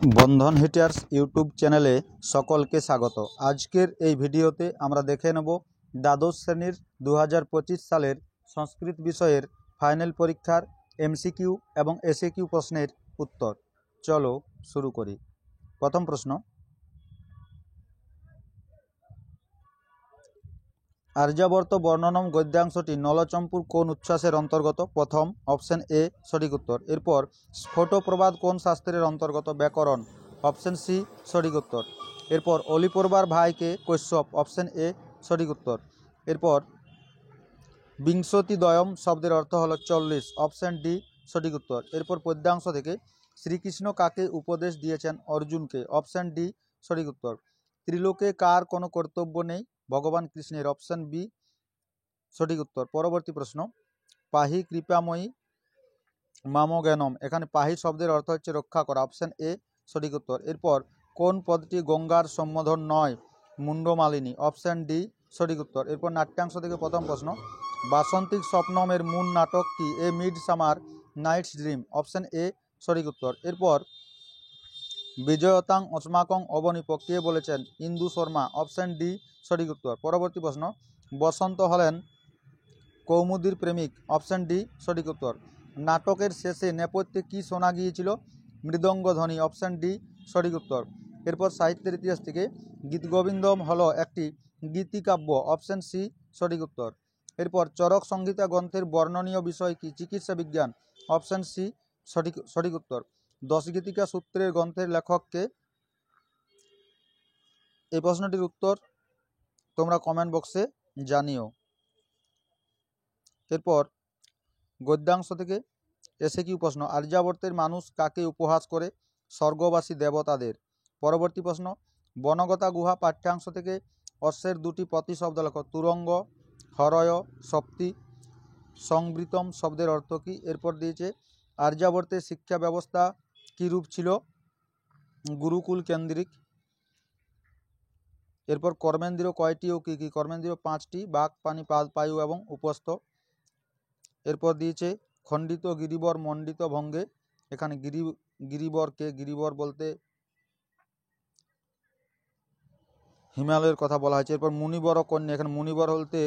বন্ধন hitters YouTube চ্যানেলে সকলকে স্বাগত। আজকের এই ভিডিওতে আমরা দেখে নেব দ্বাদশ শ্রেণীর 2025 সালের সংস্কৃত বিষয়ের ফাইনাল পরীক্ষার এমসিকিউ এবং এসএকিউ প্রশ্নের উত্তর। চলো শুরু করি। প্রথম প্রশ্ন, আর্যাবর্ত বর্ণনম গদ্যাংশটি নলচম্পুর কোন উচ্ছ্বাসের অন্তর্গত? প্রথম অপশন এ সঠিক উত্তর। এরপর স্ফোটপ্রবাদ কোন শাস্ত্রের অন্তর্গত? ব্যাকরণ। অপশন সি সঠিক উত্তর। এরপর অলিপর্বার ভাইকে কৈশ্যপ। অপশন এ সঠিক উত্তর। এরপর বিংশতিদ্বয়ম শব্দের অর্থ হলো 40। অপশন ডি সঠিক উত্তর। এরপর পদ্যাংশ থেকে শ্রীকৃষ্ণ কাকে উপদেশ দিয়েছেন? অর্জুনকে। অপশন ডি সঠিক উত্তর। ত্রিলোকে কার কোনো কর্তব্য নেই? ভগবান কৃষ্ণের। অপশন বি সঠিক উত্তর। পরবর্তী প্রশ্ন, পাহি কৃপাময়ী মাম জ্ঞানম, এখানে পাহি শব্দের অর্থ হচ্ছে রক্ষা করা। অপশন এ সঠিক উত্তর। এরপর কোন পদটি গঙ্গার সম্বোধন নয়? মুন্ডমালিনী। অপশন ডি সঠিক উত্তর। এরপর নাট্যাংশ থেকে প্রথম প্রশ্ন, বাসন্তিক স্বপ্নমের মূল নাটক কি? A midsummer night's dream. Option এ সঠিক উত্তর। এরপর বিজয়তাং অস্মাকং অবনিপ কে বলেছেন? ইন্দু শর্মা। অপশন ডি সঠিক উত্তর। পরবর্তী প্রশ্ন, বসন্ত হলেন কৌমুদীর প্রেমিক। অপশন ডি সঠিক উত্তর। নাটকের শেষে নেপথ্যে কি শোনা গিয়েছিল? মৃদঙ্গ ধ্বনি। অপশন ডি সঠিক উত্তর। এরপর সাহিত্যের ইতিহাস থেকে গীতগোবিন্দম হলো একটি গীতিকাব্য। অপশন সি সঠিক উত্তর। এরপর চরক সংহিতা গ্রন্থের বর্ণনীয় বিষয় কি? চিকিৎসা বিজ্ঞান। অপশন সি সঠিক উত্তর। দশগীতিকা সূত্রের গ্রন্থের লেখককে? এই প্রশ্নটির উত্তর তোমরা কমেন্ট বক্সে জানিও। এরপর গদ্যাংশ থেকে এসএকিউ প্রশ্ন, আর্যাবর্তের মানুষ কাকে উপহাস করে? স্বর্গবাসী দেবতাদের। পরবর্তী প্রশ্ন, বনগতা গুহা পাঠ্যাংশ থেকে অশ্বের দুটি প্রতিশব্দ লেখ। তুরঙ্গ, হরয়, সপ্তি। সংবৃতম শব্দের অর্থ কী? এরপর দিয়েছে আর্যাবর্তের শিক্ষা ব্যবস্থা কীরূপ ছিল? গুরুকুল কেন্দ্রিক। এরপর কর্মেন্দ্রিয় কয়টি ও কী কী? কর্মেন্দ্রিয় 5টি, বাক, পানি, পাদ, পায়ু এবং উপস্থ। এরপর দিয়েছে খণ্ডিত গিরিবর মণ্ডিত ভঙ্গে, এখানে গিরিবরকে? গিরিবর বলতে হিমালয়ের কথা বলা হয়েছে। এরপর মুনিবর কন্যা, এখানে মুনিবর বলতে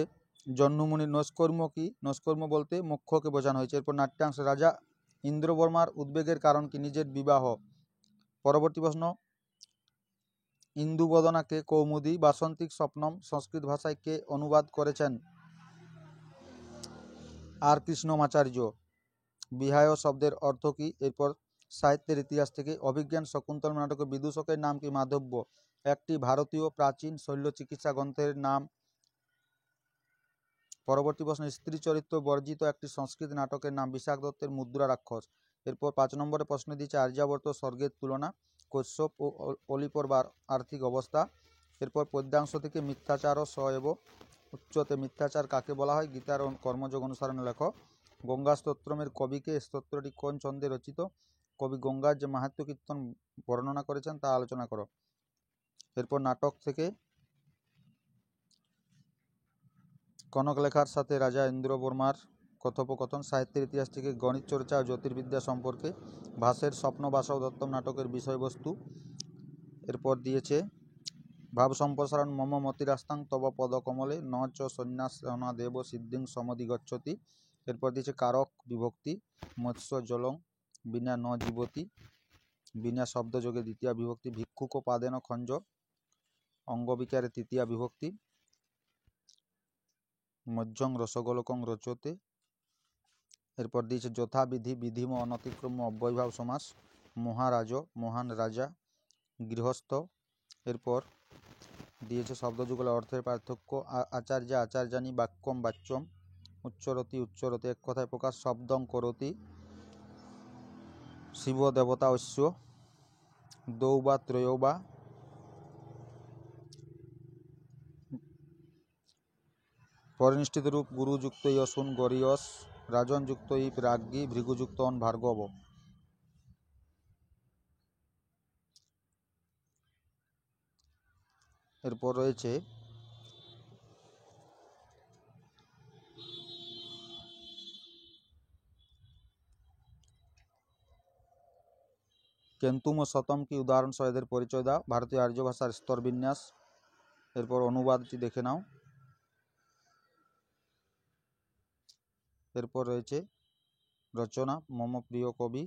জন্মমুনি। নস্কর্ম কি? নস্কর্ম বলতে মোক্ষকে বোঝানো হয়েছে। এরপর নাট্যাংশ, রাজা ইন্দ্রবর্মার উদ্বেগের কারণ কি? নিজের বিবাহ। পরবর্তী প্রশ্ন, ইন্দুবদনাকে কৌমুদী, বাসন্তিক স্বপ্নম সংস্কৃত ভাষায় কে অনুবাদ করেছেন? আর কৃষ্ণমাচার্য। বিহায় শব্দের অর্থ কী? এরপর সাহিত্যের ইতিহাস থেকে অভিজ্ঞান শকুন্তল নাটকের বিদূষকের নাম কি? মাধব্য। একটি ভারতীয় প্রাচীন শল্য চিকিৎসা গ্রন্থের নাম। পরবর্তী প্রশ্ন, স্ত্রী চরিত্র বর্জিত একটি সংস্কৃত নাটকের নাম? বিশাখ দত্তের মুদ্রা রাক্ষস। এরপর 5 নম্বরে প্রশ্ন দিয়েছে আর্যাবর্ত স্বর্গের তুলনা, কশ্যপ ও অলিপর্বার আর্থিক অবস্থা। এরপর পদ্যাংশ থেকে মিথ্যাচার ও সএব উচ্চতে, মিথ্যাচার কাকে বলা হয়? গীতার কর্মযোগ অনুসারণ লেখ। গঙ্গা স্তোত্রমের কবিকে? স্তোত্রটি কোন ছন্দে রচিত? কবি গঙ্গার যে মাহাত্ম্য কীর্তন বর্ণনা করেছেন তা আলোচনা করো। এরপর নাটক থেকে কনকলেখার সাথে রাজা ইন্দ্রবর্মার কথোপকথন। সাহিত্যের ইতিহাস থেকে গণিত চর্চা ও জ্যোতির্বিদ্যা সম্পর্কে। ভাসের স্বপ্ন বাসব দত্তম নাটকের বিষয়বস্তু। এরপর দিয়েছে ভাব সম্প্রসারণ মম মতিরাস্তাং তব পদকমলে ন চ সন্ন্যাসনা দেব সিদ্ধিং সমধিগচ্ছতি। এরপর দিয়েছে কারক বিভক্তি, মৎস্য জলং বিনা ন জীবতি, বিনা শব্দযোগে দ্বিতীয় বিভক্তি। ভিক্ষুক পাদেন খঞ্জ অঙ্গবিকারে তৃতীয় বিভক্তি। মজ্জং রসগোলকং রচতে। এরপর দিয়েছে যথাবিধি, বিধিম অনতিক্রম অব্যয়ভাব সমাস। মহারাজ মহান রাজা, গৃহস্থ। এরপর দিয়েছে শব্দযুগল অর্থের পার্থক্য। আচার্য আচার্যানি, বাক্যম বাচ্যম, উচ্চরতি উচ্চরতে। এক কথায় প্রকাশ শব্দং করতি, শিব দেবতা ঐশ্য, দৌ বা ত্রয়ৌ বা। পরিনিষ্ঠিত রূপ গুরুযুক্ত ইয়সুন গরিয়স, রাজনযুক্ত ইপ রাজ্ঞী, ভৃগুযুক্ত অন ভার্গব। এরপর রয়েছে কেন্তুম ও শতম কি উদাহরণ সহ এদের পরিচয় দাও। ভারতীয় আর্য ভাষার স্তরবিন্যাস। এরপর অনুবাদটি দেখে নাও। এরপর রয়েছে রচনা, মম প্রিয় কবি।